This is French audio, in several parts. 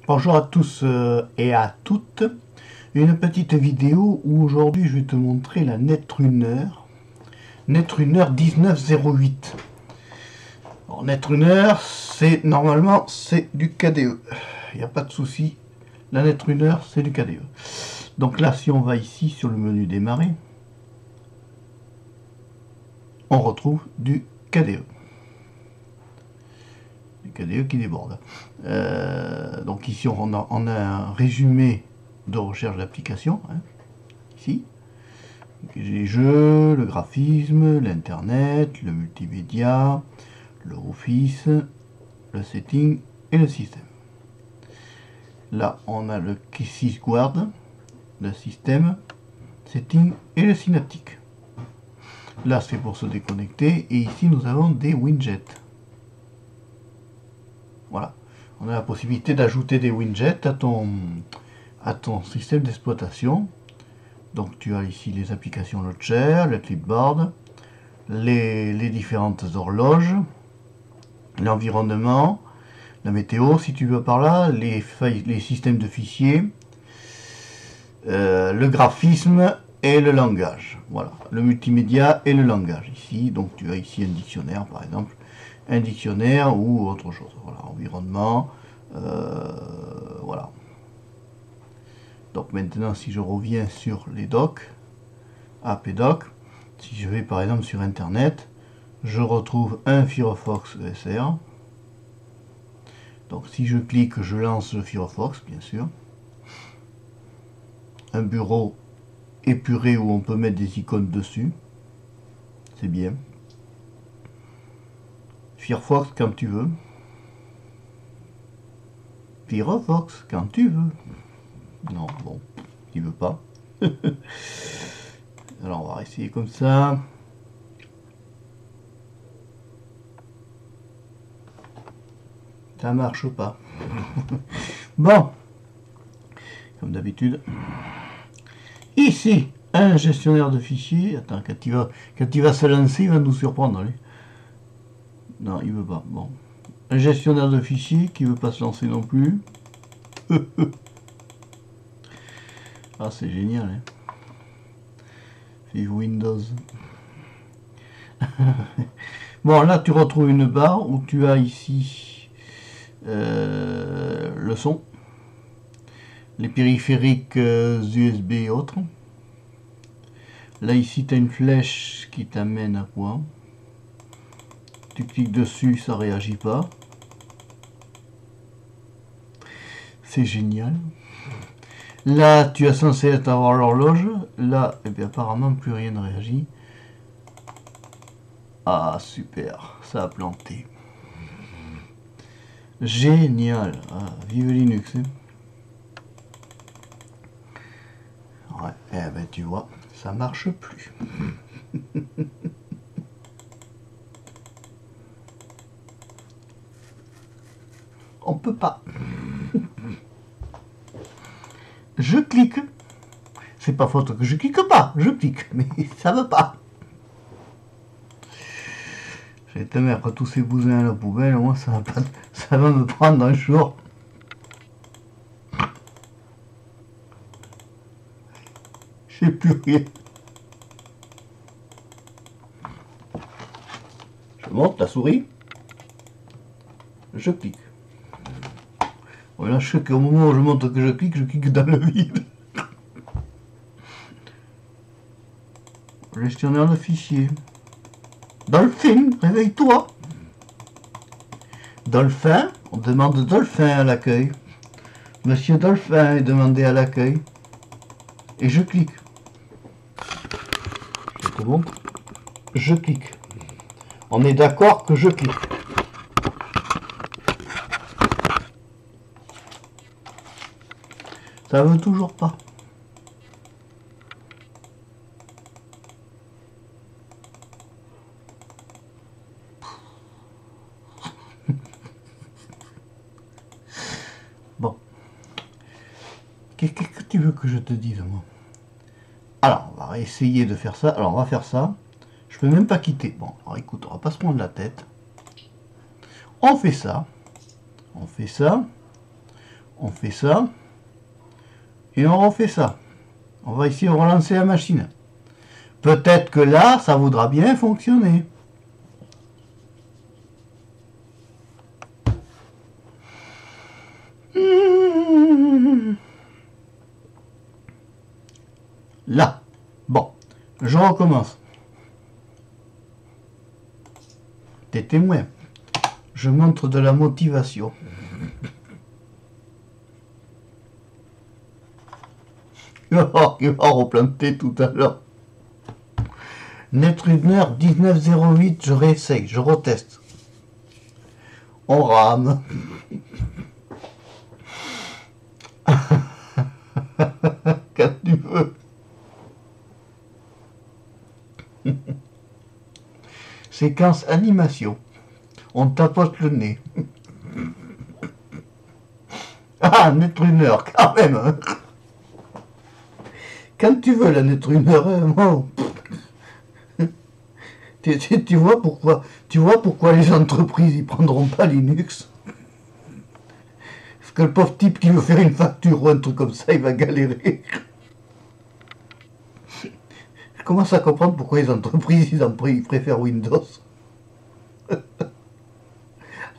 Bonjour à tous et à toutes. Une petite vidéo où aujourd'hui je vais te montrer la Netrunner. Netrunner 1908. Alors Netrunner, normalement c'est du KDE. Il n'y a pas de souci. La Netrunner c'est du KDE. Donc là si on va ici sur le menu démarrer, on retrouve du KDE. KDE qui déborde. Donc ici on a un résumé de recherche d'application, hein, ici. Les jeux, le graphisme, l'internet, le multimédia, le office, le setting et le système. Là on a le SysGuard, le système, setting et le synaptique. Là c'est pour se déconnecter et ici nous avons des widgets. Voilà, on a la possibilité d'ajouter des widgets à ton système d'exploitation. Donc tu as ici les applications launcher, le clipboard, les différentes horloges, l'environnement, la météo si tu veux par là, les systèmes de fichiers, le graphisme et le langage. Voilà, le multimédia et le langage ici. Donc tu as ici un dictionnaire par exemple, un dictionnaire ou autre chose. Voilà, environnement, voilà. Donc maintenant si je reviens sur les docs, app et doc, si je vais par exemple sur internet, je retrouve un Firefox ESR. Donc si je clique, je lance le Firefox bien sûr. Un bureau épuré où on peut mettre des icônes dessus. C'est bien. Firefox quand tu veux. Firefox quand tu veux. Non, bon, il veut pas. Alors on va essayer comme ça. Ça marche pas. Bon, comme d'habitude. Ici, un gestionnaire de fichiers. Attends, quand il va se lancer, il va nous surprendre. Allez. Non, il veut pas. Bon. Un gestionnaire de fichiers qui veut pas se lancer non plus. Ah, c'est génial. Hein. Vive Windows. Bon, là, tu retrouves une barre où tu as ici le son, les périphériques USB et autres. Là, ici, tu as une flèche qui t'amène à quoi? Tu cliques dessus, ça réagit pas. C'est génial. Là, tu es censé avoir l'horloge. Là, eh bien, apparemment, plus rien ne réagit. Ah, super. Ça a planté. Génial. Ah, vive Linux. Hein. Ouais, eh ben, tu vois, ça marche plus. On peut pas. Je clique. C'est pas faute que je clique pas. Je clique, mais ça veut pas. Je vais te mettre tous ces bousins à la poubelle. Moi, ça va me prendre un jour. J'ai plus rien. Je monte la souris. Je clique. Voilà, je sais qu'au moment où je montre que je clique dans le vide. Gestionnaire de fichiers. Dolphin, réveille-toi. Dolphin, on demande Dolphin à l'accueil. Monsieur Dolphin est demandé à l'accueil. Et je clique. Je te montre. Je clique. On est d'accord que je clique. Ça veut toujours pas. Bon. Qu'est-ce que tu veux que je te dise, moi? Alors, on va essayer de faire ça. Alors, on va faire ça. Je peux même pas quitter. Bon, alors écoute, on va pas se prendre la tête. On fait ça. On fait ça. On fait ça. Et on refait ça. On va essayer de relancer la machine. Peut-être que là, ça voudra bien fonctionner. Là. Bon. Je recommence. T'es témoin. Je montre de la motivation. Il va replanter tout à l'heure. Netrunner 1908, je réessaye, je reteste. On rame. Quand tu veux. Séquence animation. On tapote le nez. Ah, Netrunner, quand même. Hein. Quand tu veux la Netrunner, bon. Tu vois pourquoi les entreprises ils prendront pas Linux? Parce que le pauvre type qui veut faire une facture ou un truc comme ça, il va galérer. Je commence à comprendre pourquoi les entreprises ils préfèrent Windows.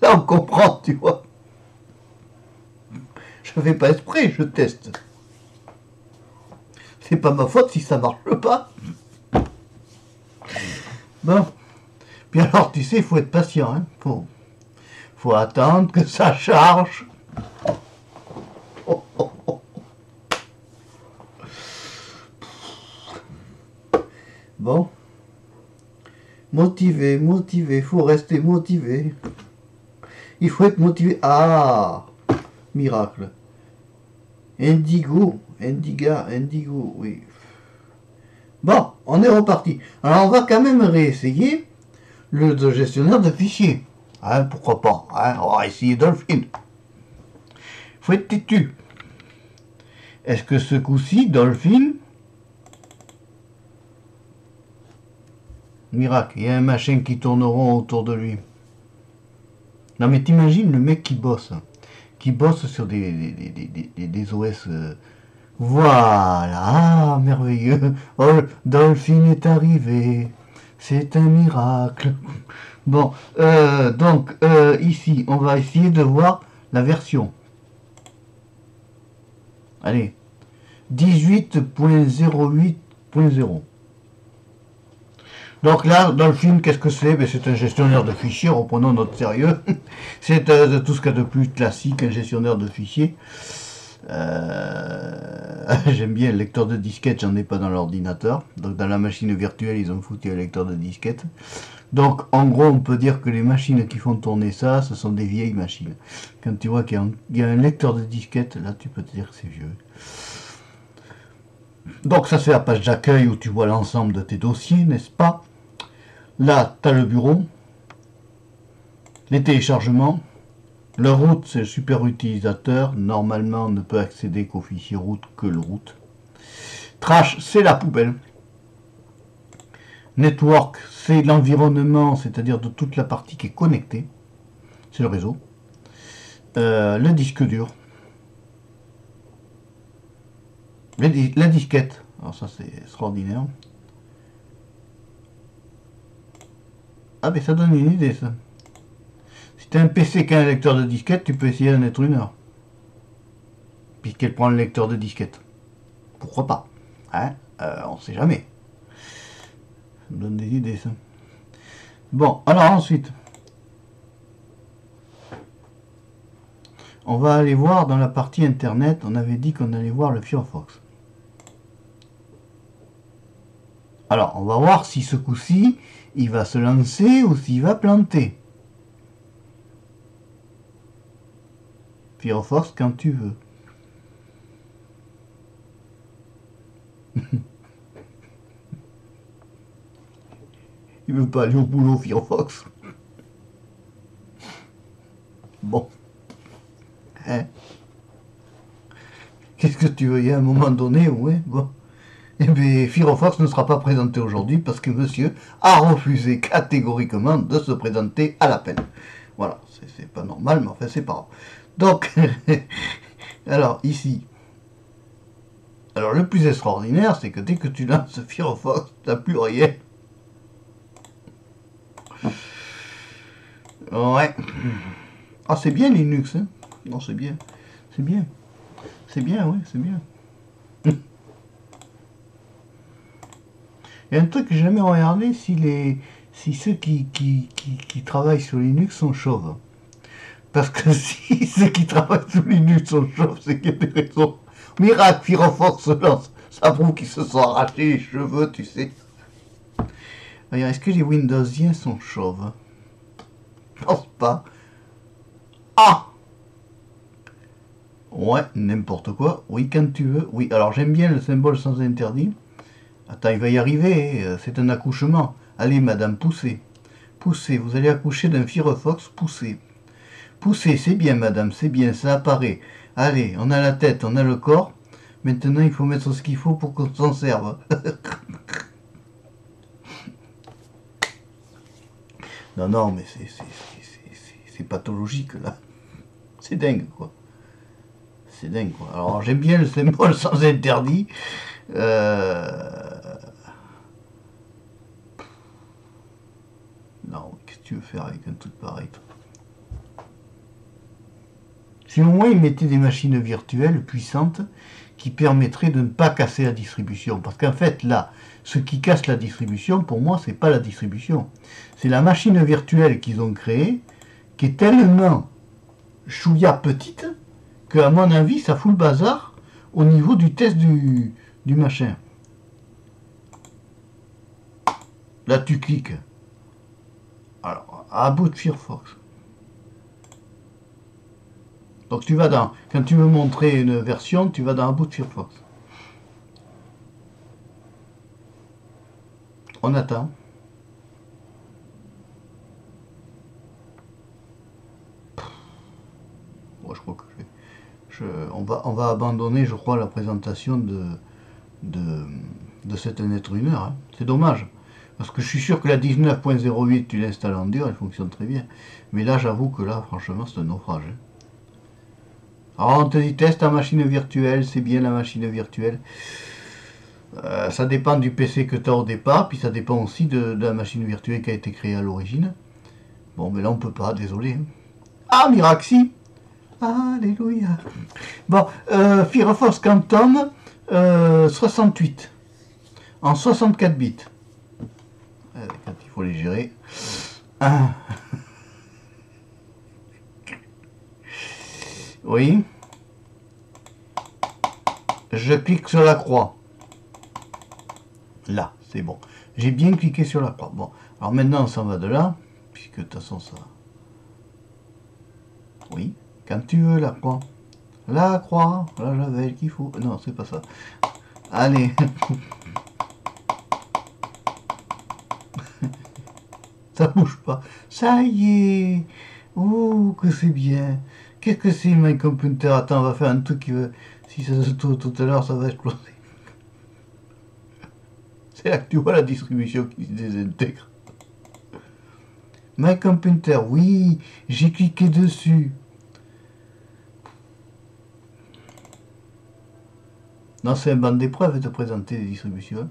Là on comprend, tu vois. Je fais pas exprès, je teste. C'est pas ma faute si ça marche pas. Bon. Puis alors, tu sais, il faut être patient. Hein. Faut attendre que ça charge. Oh, oh, oh. Bon. Motivé, motivé. Faut rester motivé. Il faut être motivé. Ah, miracle. Indigo, Indigo, oui. Bon, on est reparti. Alors, on va quand même réessayer le gestionnaire de fichiers. Hein, pourquoi pas, hein, on va essayer Dolphin. Faut être têtu. Est-ce que ce coup-ci, Dolphin... Miracle, il y a un machin qui tourneront autour de lui. Non mais t'imagines le mec qui bosse sur des OS... Voilà, merveilleux. Oh, Dolphin est arrivé. C'est un miracle. Bon, donc, ici, on va essayer de voir la version. Allez, 18.08.0. Donc là, Dolphin, qu'est-ce que c'est? Ben, c'est un gestionnaire de fichiers, reprenons notre sérieux. C'est tout ce qu'il y a de plus classique, un gestionnaire de fichiers. J'aime bien le lecteur de disquette, j'en ai pas dans l'ordinateur. Donc dans la machine virtuelle, ils ont foutu un lecteur de disquette. Donc en gros, on peut dire que les machines qui font tourner ça, ce sont des vieilles machines. Quand tu vois qu'il y a un lecteur de disquette, là tu peux te dire que c'est vieux. Donc ça c'est la page d'accueil où tu vois l'ensemble de tes dossiers, n'est-ce pas? Là, tu as le bureau, les téléchargements. Le root, c'est le super utilisateur. Normalement, on ne peut accéder qu'au fichier root que le root. Trash, c'est la poubelle. Network, c'est l'environnement, c'est-à-dire de toute la partie qui est connectée. C'est le réseau. Le disque dur. La disquette. Alors ça, c'est extraordinaire. Ah, mais ça donne une idée, ça. Si tu as un PC qui a un lecteur de disquette, tu peux essayer un Netrunner. Puisqu'elle prend le lecteur de disquette. Pourquoi pas, hein, on sait jamais. Ça me donne des idées, ça. Bon, alors ensuite, on va aller voir dans la partie internet. On avait dit qu'on allait voir le Firefox. Alors, on va voir si ce coup-ci, il va se lancer ou s'il va planter. Firefox quand tu veux. Il veut pas aller au boulot, Firefox. Bon. Hein? Qu'est-ce que tu veux? Il y a un moment donné, ouais, bon. Eh bien, Firefox ne sera pas présenté aujourd'hui parce que monsieur a refusé catégoriquement de se présenter à l'appel. Voilà, c'est pas normal, mais enfin, c'est pas grave. Donc, Alors, ici. Alors, le plus extraordinaire, c'est que dès que tu lances Firefox, tu n'as plus rien. Ouais. Ah, c'est bien Linux, hein. Non, c'est bien. C'est bien. C'est bien, oui, c'est bien. Il y a un truc que j'ai jamais regardé, si ceux qui travaillent sur Linux sont chauves. Parce que si ceux qui travaillent sur Linux sont chauves, c'est qu'il y a des raisons. Miracle, Firefox se lance. Ça prouve qu'ils se sont arrachés les cheveux, tu sais. Regarde, est-ce que les Windowsiens sont chauves? Je pense pas. Ah! Ouais, n'importe quoi. Oui, quand tu veux. Oui, alors j'aime bien le symbole sans interdit. Attends, il va y arriver. C'est un accouchement. Allez, madame, poussez. Poussez. Vous allez accoucher d'un Firefox. Poussez. Poussez, c'est bien, madame. C'est bien, ça apparaît. Allez, on a la tête, on a le corps. Maintenant, il faut mettre ce qu'il faut pour qu'on s'en serve. Non, non, mais c'est pathologique, là. C'est dingue, quoi. C'est dingue, quoi. Alors, j'aime bien le symbole sans interdit. Non, qu'est-ce que tu veux faire avec un truc pareil, toi? Si au moins ils mettaient des machines virtuelles puissantes qui permettraient de ne pas casser la distribution. Parce qu'en fait, là, ce qui casse la distribution, pour moi, c'est pas la distribution. C'est la machine virtuelle qu'ils ont créée, qui est tellement chouïa petite, qu'à mon avis, ça fout le bazar au niveau du test du machin. Là, tu cliques. Alors, à bout de Firefox. Donc tu vas dans, quand tu veux montrer une version, tu vas dans un bout de Firefox. On attend. Bon, je crois que on va abandonner, je crois, la présentation de cette lettre 1 heure. Hein. C'est dommage. Parce que je suis sûr que la 19.08, tu l'installes en dur, elle fonctionne très bien. Mais là, j'avoue que là, franchement, c'est un naufrage. Hein. Alors, on te dit teste en machine virtuelle, c'est bien la machine virtuelle. Ça dépend du PC que tu as au départ, puis ça dépend aussi de la machine virtuelle qui a été créée à l'origine. Bon, mais là, on peut pas, désolé. Hein. Ah, Miraxi! Alléluia! Bon, Firefox Quantum 68 en 64 bits. Quand il faut les gérer. Ah. Oui. Je clique sur la croix. Là, c'est bon. J'ai bien cliqué sur la croix. Bon, alors maintenant on s'en va de là, puisque de toute façon ça... Oui, quand tu veux la croix. La croix, la javel qu'il faut... Non, c'est pas ça. Allez. Ça bouge pas. Ça y est. Oh, que c'est bien. Qu'est-ce que c'est, My Computer? Attends, on va faire un truc qui veut... Si ça se trouve tout à l'heure, ça va exploser. C'est là que tu vois la distribution qui se désintègre. My Computer, oui, j'ai cliqué dessus. Non, c'est un banc d'épreuves de présenter les distributions.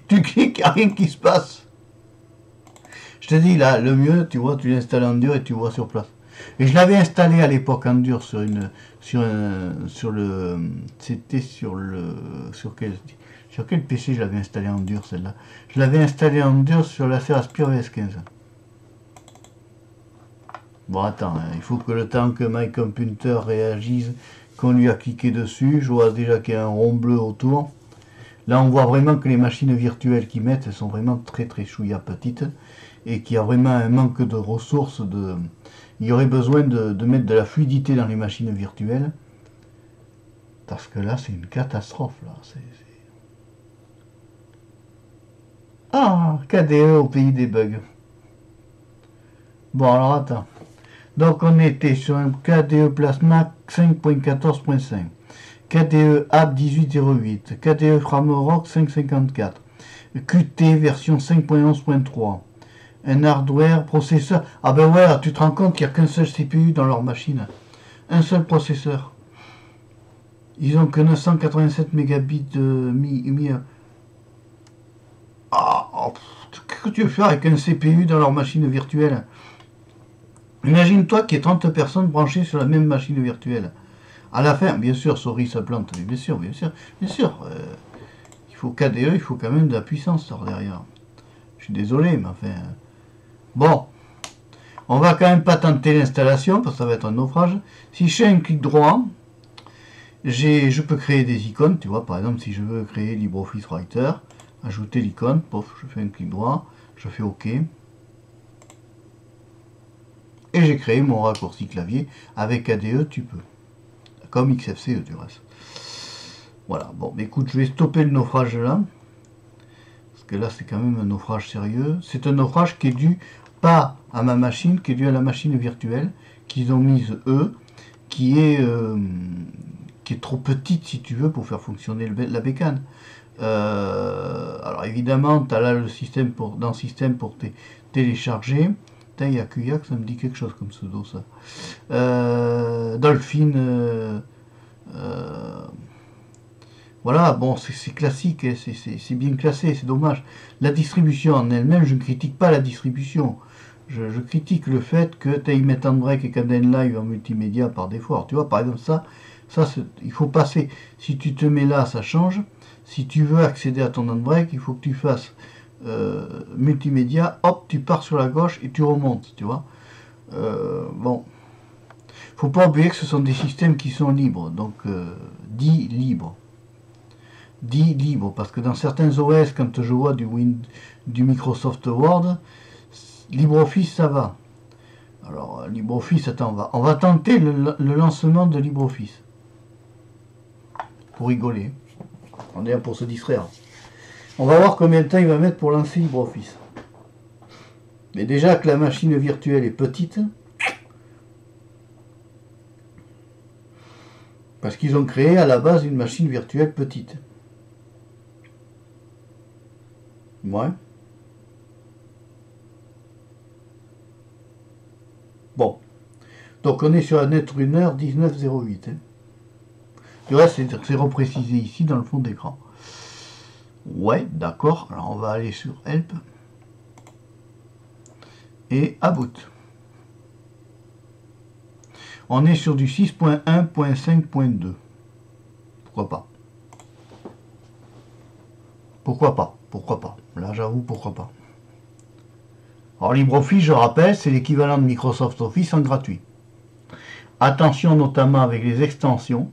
Tu cliques, il n'y a rien qui se passe. Je te dis, là, le mieux, tu vois, tu l'installes en dur et tu vois sur place. Et je l'avais installé à l'époque en dur sur c'était sur quel PC je l'avais installé en dur celle-là. Je l'avais installé en dur sur la Aspire VS15. Bon, attends, hein, il faut que le temps que My Computer réagisse, qu'on lui a cliqué dessus, je vois déjà qu'il y a un rond bleu autour. Là, on voit vraiment que les machines virtuelles qu'ils mettent, elles sont vraiment très très chouïa petites et qu'il y a vraiment un manque de ressources. Il y aurait besoin de mettre de la fluidité dans les machines virtuelles parce que là, c'est une catastrophe. Là. Ah, KDE au pays des bugs. Bon, alors attends. Donc, on était sur un KDE Plasma 5.14.5. KDE App 18.08, KDE Framework 5.54, Qt version 5.11.3, Un hardware, processeur. Ah ben ouais, tu te rends compte qu'il n'y a qu'un seul CPU dans leur machine. Un seul processeur. Ils ont que 987 mégabits de Ah, oh, qu'est-ce que tu veux faire avec un CPU dans leur machine virtuelle? Imagine-toi qu'il y ait 30 personnes branchées sur la même machine virtuelle. À la fin, bien sûr, souris ça plante, mais bien sûr, bien sûr, bien sûr. Il faut KDE, il faut quand même de la puissance par derrière. Je suis désolé, mais enfin... Bon, on va quand même pas tenter l'installation, parce que ça va être un naufrage. Si je fais un clic droit, je peux créer des icônes, tu vois, par exemple, si je veux créer LibreOffice Writer, ajouter l'icône, pof, je fais un clic droit, je fais OK. Et j'ai créé mon raccourci clavier. Avec KDE, tu peux. Comme XFCE, du reste. Voilà, bon, écoute, je vais stopper le naufrage là. Parce que là, c'est quand même un naufrage sérieux. C'est un naufrage qui est dû pas à ma machine, qui est dû à la machine virtuelle qu'ils ont mise eux, qui est trop petite, si tu veux, pour faire fonctionner la bécane. Alors évidemment, tu as là le système dans le système pour télécharger. Putain, Yakuyak, ça me dit quelque chose comme pseudo, ça. Dolphin. Voilà, bon, c'est classique, hein, c'est bien classé, c'est dommage. La distribution en elle-même, je ne critique pas la distribution. Je critique le fait que tu aies mettre Handbrake et Caden Live en multimédia par défaut. Alors, tu vois, par exemple, ça il faut passer. Si tu te mets là, ça change. Si tu veux accéder à ton Handbrake, il faut que tu fasses multimédia, hop, tu pars sur la gauche et tu remontes, tu vois. Bon, faut pas oublier que ce sont des systèmes qui sont libres, donc dits libres. Dit libre, parce que dans certains OS, quand je vois du Microsoft Word, LibreOffice ça va. Alors LibreOffice, attends, on va tenter le lancement de LibreOffice. Pour rigoler. On est là pour se distraire. On va voir combien de temps il va mettre pour lancer LibreOffice. Mais déjà que la machine virtuelle est petite, parce qu'ils ont créé à la base une machine virtuelle petite. Ouais. Bon. Donc on est sur un Netrunner 1908. Hein. Du reste, c'est reprécisé ici dans le fond d'écran. Ouais, d'accord. Alors on va aller sur Help. Et About. On est sur du 6.1.5.2. Pourquoi pas? Pourquoi pas? Pourquoi pas? Là, j'avoue, pourquoi pas. Alors, LibreOffice, je rappelle, c'est l'équivalent de Microsoft Office en gratuit. Attention notamment avec les extensions,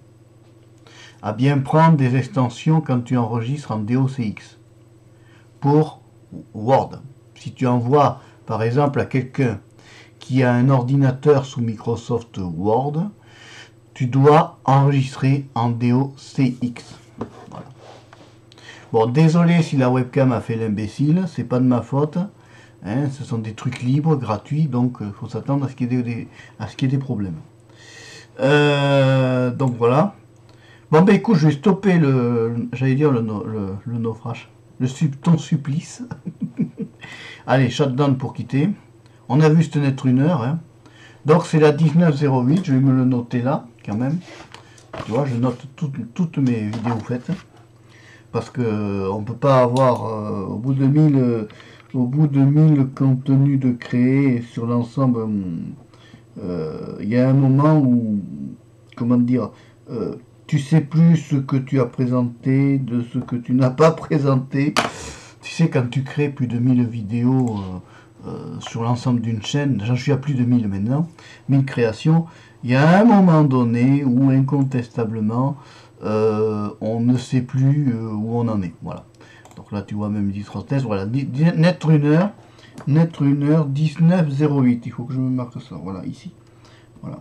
à bien prendre des extensions quand tu enregistres en DOCX. Pour Word. Si tu envoies, par exemple, à quelqu'un qui a un ordinateur sous Microsoft Word, tu dois enregistrer en DOCX. Voilà. Bon, désolé si la webcam a fait l'imbécile, c'est pas de ma faute. Hein, ce sont des trucs libres, gratuits, donc il faut s'attendre à ce qu'il y ait des problèmes. Donc voilà. Bon ben écoute, je vais stopper j'allais dire le naufrage, ton supplice. Allez, shutdown pour quitter. On a vu ce Netrunner. Hein. Donc c'est la 1908, je vais me le noter là, quand même. Tu vois, je note toutes mes vidéos faites. Parce que on peut pas avoir au bout de 1000 contenus de créer sur l'ensemble. Il y a un moment où, comment dire, tu sais plus ce que tu as présenté de ce que tu n'as pas présenté. Tu sais, quand tu crées plus de 1000 vidéos sur l'ensemble d'une chaîne, j'en suis à plus de 1000 maintenant, 1000 créations, il y a un moment donné où incontestablement on ne sait plus où on en est. Voilà. Donc là tu vois même 10 voilà. Netrunner 1908. Il faut que je me marque ça. Voilà, ici. Voilà.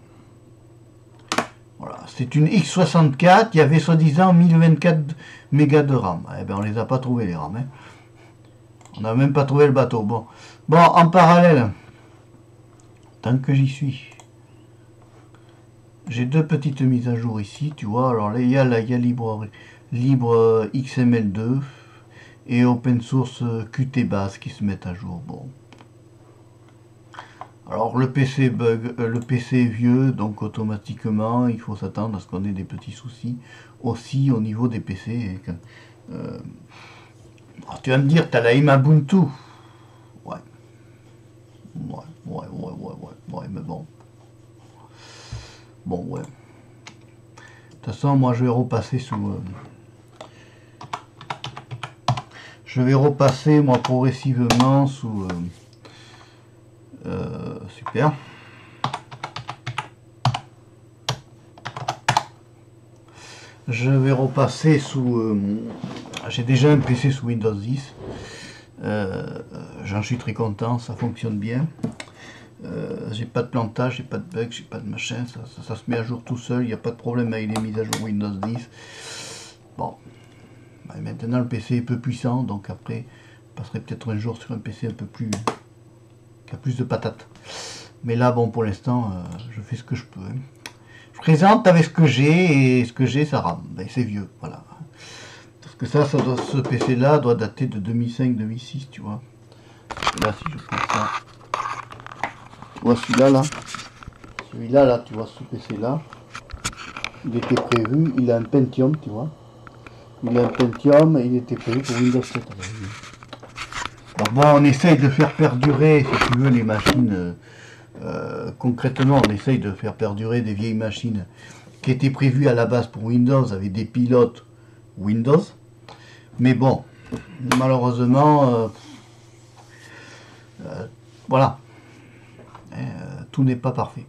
Voilà. C'est une X64. Il y avait soi-disant 1024 mégas de RAM. Eh bien on les a pas trouvés les RAM. Hein. On n'a même pas trouvé le bateau. Bon, en parallèle, tant que j'y suis, j'ai deux petites mises à jour ici, tu vois. Alors là, il y a Libre XML2 et Open Source Qt Base qui se mettent à jour. Bon, Alors le PC bug, le PC est vieux, donc automatiquement il faut s'attendre à ce qu'on ait des petits soucis aussi au niveau des PC. Alors, tu vas me dire, t'as la Ubuntu. Ouais. Ouais, mais bon. Bon, ouais. De toute façon, moi je vais repasser sous... je vais repasser, moi, progressivement sous... super. Je vais repasser sous... j'ai déjà un PC sous Windows 10. J'en suis très content, ça fonctionne bien. J'ai pas de plantage, j'ai pas de bug, j'ai pas de machin, ça se met à jour tout seul, il n'y a pas de problème avec les mises à jour Windows 10. Bon, maintenant le PC est peu puissant, donc après, je passerai peut-être un jour sur un PC un peu plus, qui a plus de patates. Mais là, bon, pour l'instant, je fais ce que je peux. Hein. Je présente avec ce que j'ai, et ce que j'ai, ça rame. Ben, c'est vieux, voilà. Parce que ça doit, ce PC là doit dater de 2005-2006, tu vois. Là, si je prends ça... Tu vois celui-là, là, tu vois ce PC-là, il était prévu, il a un Pentium, tu vois. Il a un Pentium et il était prévu pour Windows 7. Donc bon, on essaye de faire perdurer, si tu veux, les machines. Concrètement, on essaye de faire perdurer des vieilles machines qui étaient prévues à la base pour Windows, avec des pilotes Windows. Mais bon, malheureusement, voilà. Tout n'est pas parfait.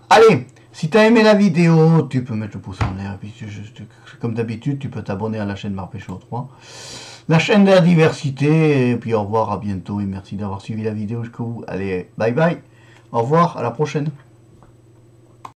Allez, si tu as aimé la vidéo, tu peux mettre le pouce en l'air. Comme d'habitude, tu peux t'abonner à la chaîne Marpécho 3. La chaîne de la diversité. Et puis au revoir, à bientôt. Et merci d'avoir suivi la vidéo jusqu'au bout. Allez, bye bye. Au revoir, à la prochaine.